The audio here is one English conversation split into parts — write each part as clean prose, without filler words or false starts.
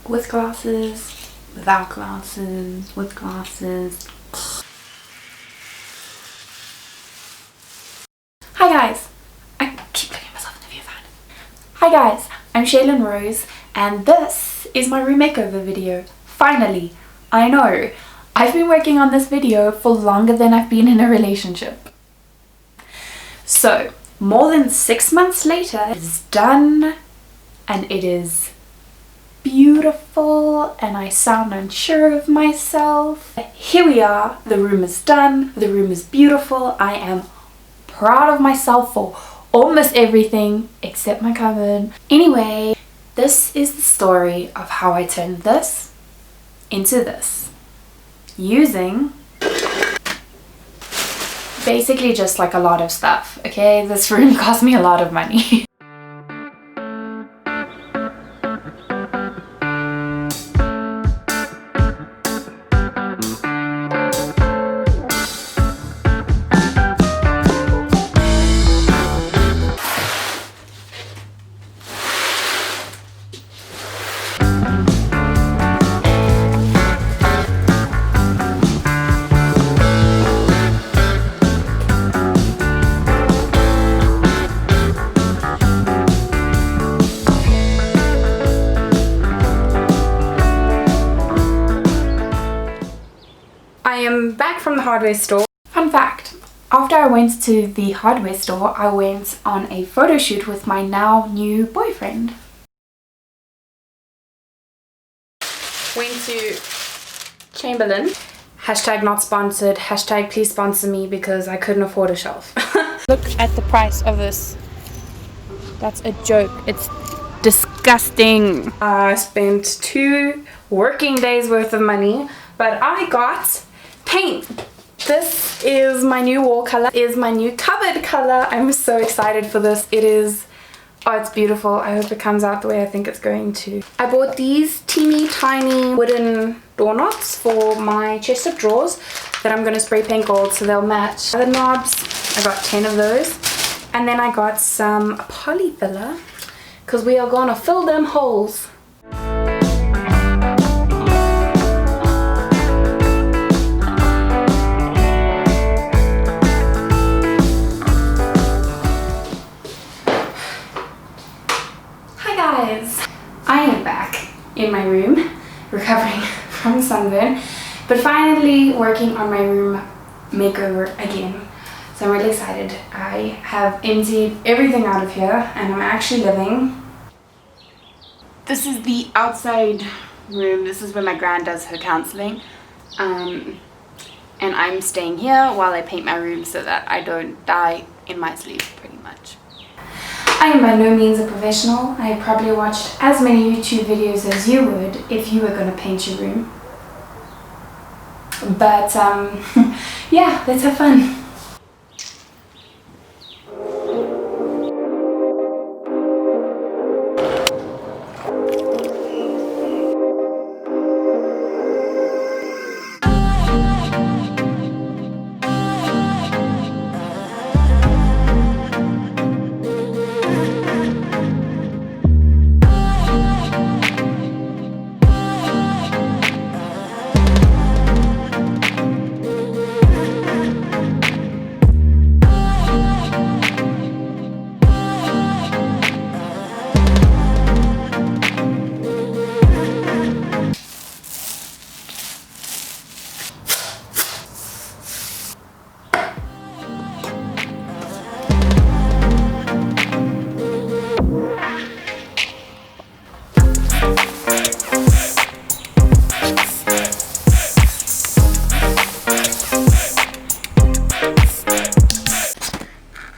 with glasses, without glasses, with glasses. Hi guys! I keep looking at myself in the viewfinder. Hi guys, I'm Cheylin Rose and this is my room makeover video. Finally! I know, I've been working on this video for longer than I've been in a relationship. So, more than 6 months later, it's done and it is beautiful and I sound unsure of myself. Here we are, the room is done, the room is beautiful. I am proud of myself for almost everything except my cupboard. Anyway, this is the story of how I turned this into this. Using basically just like a lot of stuff, okay? This room cost me a lot of money. I am back from the hardware store. Fun fact, after I went to the hardware store, I went on a photo shoot with my now new boyfriend. Went to Cheylin. Hashtag not sponsored, hashtag please sponsor me because I couldn't afford a shelf. Look at the price of this. That's a joke. It's disgusting. I spent 2 working days worth of money, but I got paint. This is my new wall color, is my new cupboard color. I'm so excited for this. It is, oh, it's beautiful. I hope it comes out the way I think it's going to. I bought these teeny tiny wooden door knobs for my chest of drawers that I'm going to spray paint gold so they'll match the knobs. I got 10 of those. And then I got some poly filler because we are going to fill them holes. I am back in my room, recovering from sunburn, but finally working on my room makeover again. So I'm really excited. I have emptied everything out of here and I'm actually living. This is the outside room. This is where my gran does her counseling. And I'm staying here while I paint my room so that I don't die in my sleep pretty much. I am by no means a professional. I probably watched as many YouTube videos as you would if you were going to paint your room. But yeah, let's have fun.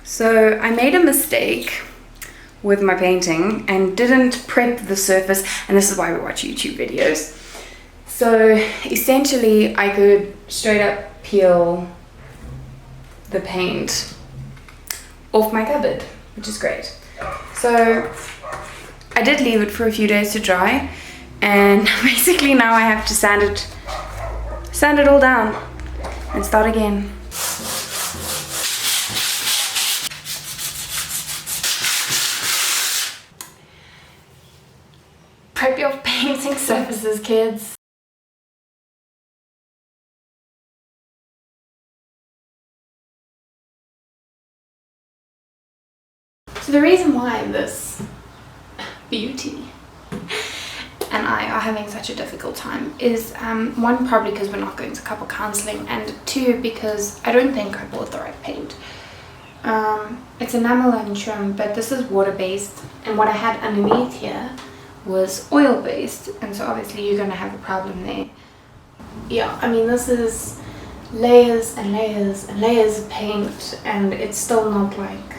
So I made a mistake with my painting and didn't prep the surface, and this is why we watch YouTube videos. So essentially I could straight up peel the paint off my cupboard, which is great. So I did leave it for a few days to dry, and basically now I have to sand it all down and start again. Prep your paint creating surfaces, kids. So the reason why this beauty and I are having such a difficult time is one, probably because we're not going to couple counseling, and two, because I don't think I bought the right paint. It's enamel and trim, but this is water based, and what I had underneath here was oil based, and so obviously you're going to have a problem there. Yeah, I mean, this is layers and layers and layers of paint, and it's still not like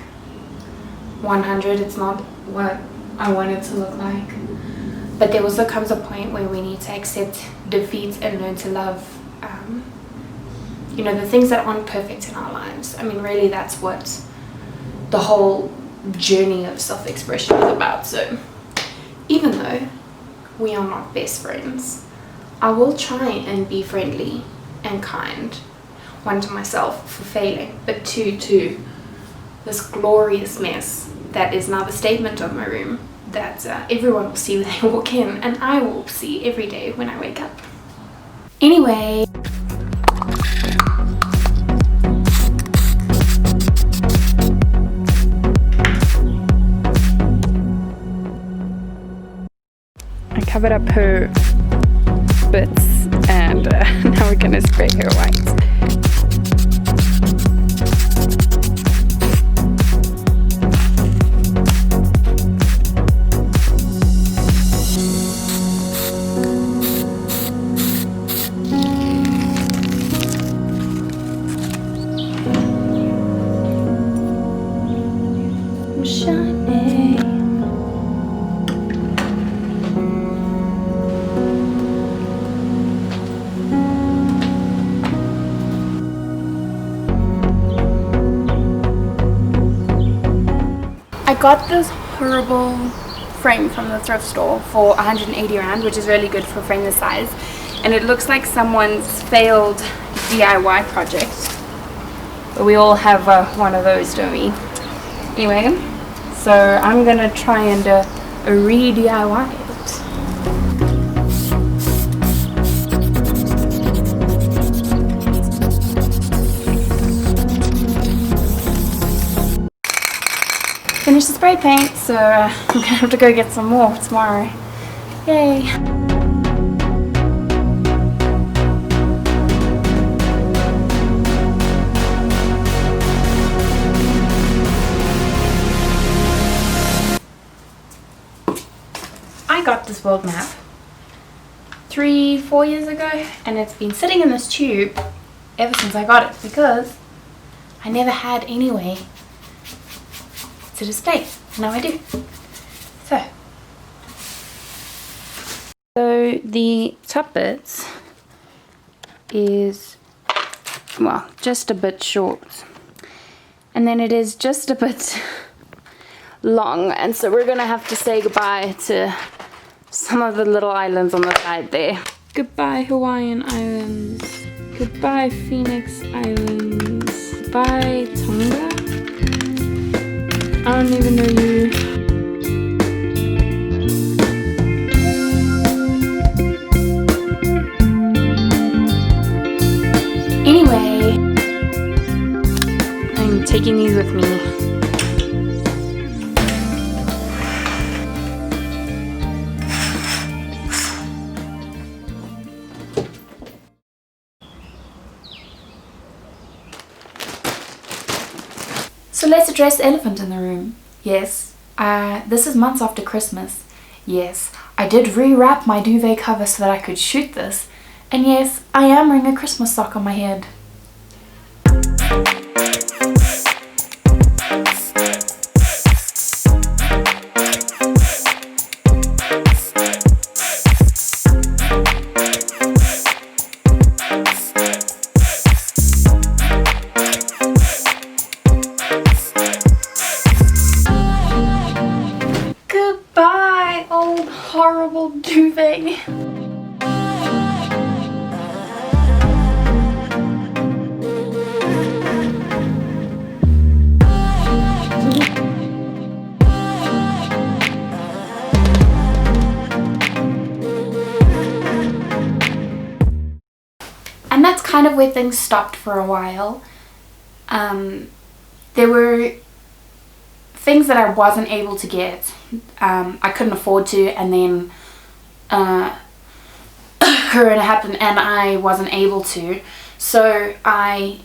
100. It's not what I want it to look like. But there also comes a point where we need to accept defeat and learn to love, you know, the things that aren't perfect in our lives. I mean, really, that's what the whole journey of self-expression is about. So even though we are not best friends, I will try and be friendly and kind, one, to myself for failing, but two, to this glorious mess that is now the statement of my room that everyone will see when they walk in, and I will see every day when I wake up. Anyway, I covered up her bits, and now we're gonna spray her white. I got this horrible frame from the thrift store for 180 rand, which is really good for a frame this size, and it looks like someone's failed DIY project, but we all have one of those, don't we? Anyway, so I'm gonna try and re-DIY it. Finished the spray paint, so I'm gonna have to go get some more tomorrow. Yay! I got this world map 3-4 years ago, and it's been sitting in this tube ever since I got it because I never had any way to display. Now I do. So the top bit is, well, just a bit short, and then it is just a bit long, and so we're gonna have to say goodbye to some of the little islands on the side there. Goodbye Hawaiian Islands, goodbye Phoenix Islands, goodbye Tonga. I don't even know you. Anyway, I'm taking these with me. So let's address the elephant in the room. Yes, this is months after Christmas. Yes, I did rewrap my duvet cover so that I could shoot this. And yes, I am wearing a Christmas sock on my head. Goodbye, old horrible duvet. kind of where things stopped for a while. There were things that I wasn't able to get. I couldn't afford to, and then Corona happened and I wasn't able to. So I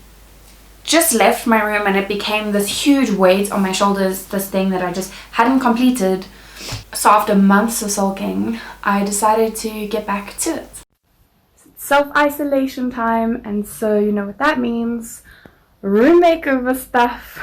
just left my room, and it became this huge weight on my shoulders, this thing that I just hadn't completed. So after months of sulking, I decided to get back to it. Self-isolation time, and so you know what that means. Room makeover stuff.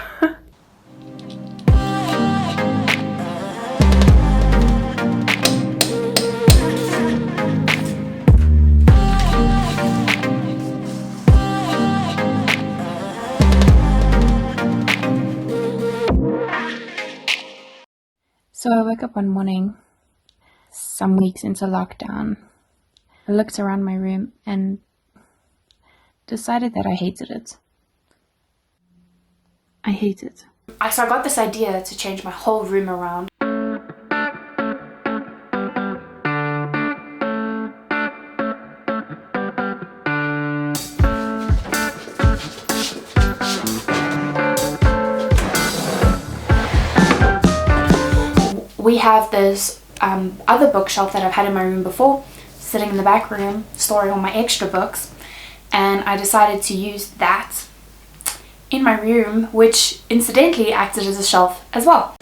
So I woke up one morning, some weeks into lockdown. I looked around my room and decided that I hated it. I hate it. So I got this idea to change my whole room around. We have this other bookshelf that I've had in my room before, sitting in the back room, storing all my extra books, and I decided to use that in my room, which incidentally acted as a shelf as well.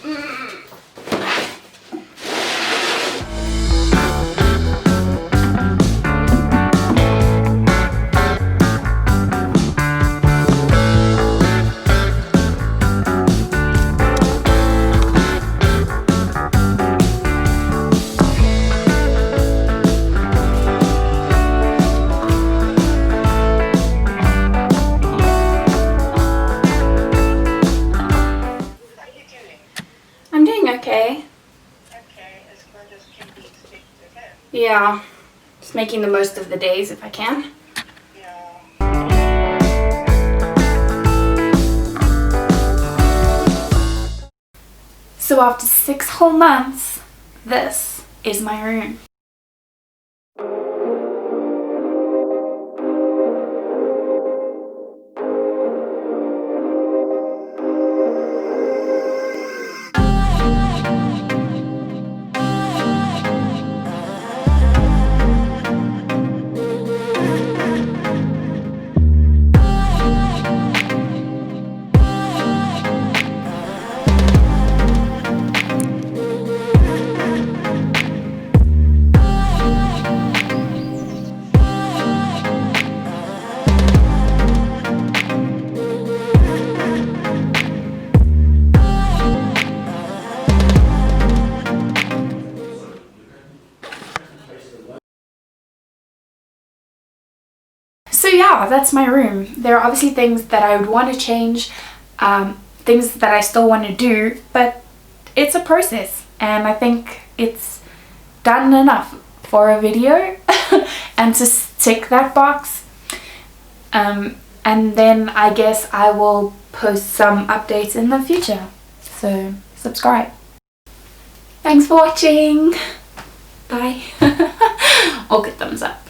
Okay. Okay, as good as can be expected, okay? Yeah, just making the most of the days if I can. Yeah. So after 6 whole months, this is my room. So yeah, that's my room. There are obviously things that I would want to change, things that I still want to do, but it's a process, and I think it's done enough for a video and to tick that box. And then I guess I will post some updates in the future. So subscribe. Thanks for watching. Bye. Or good thumbs up.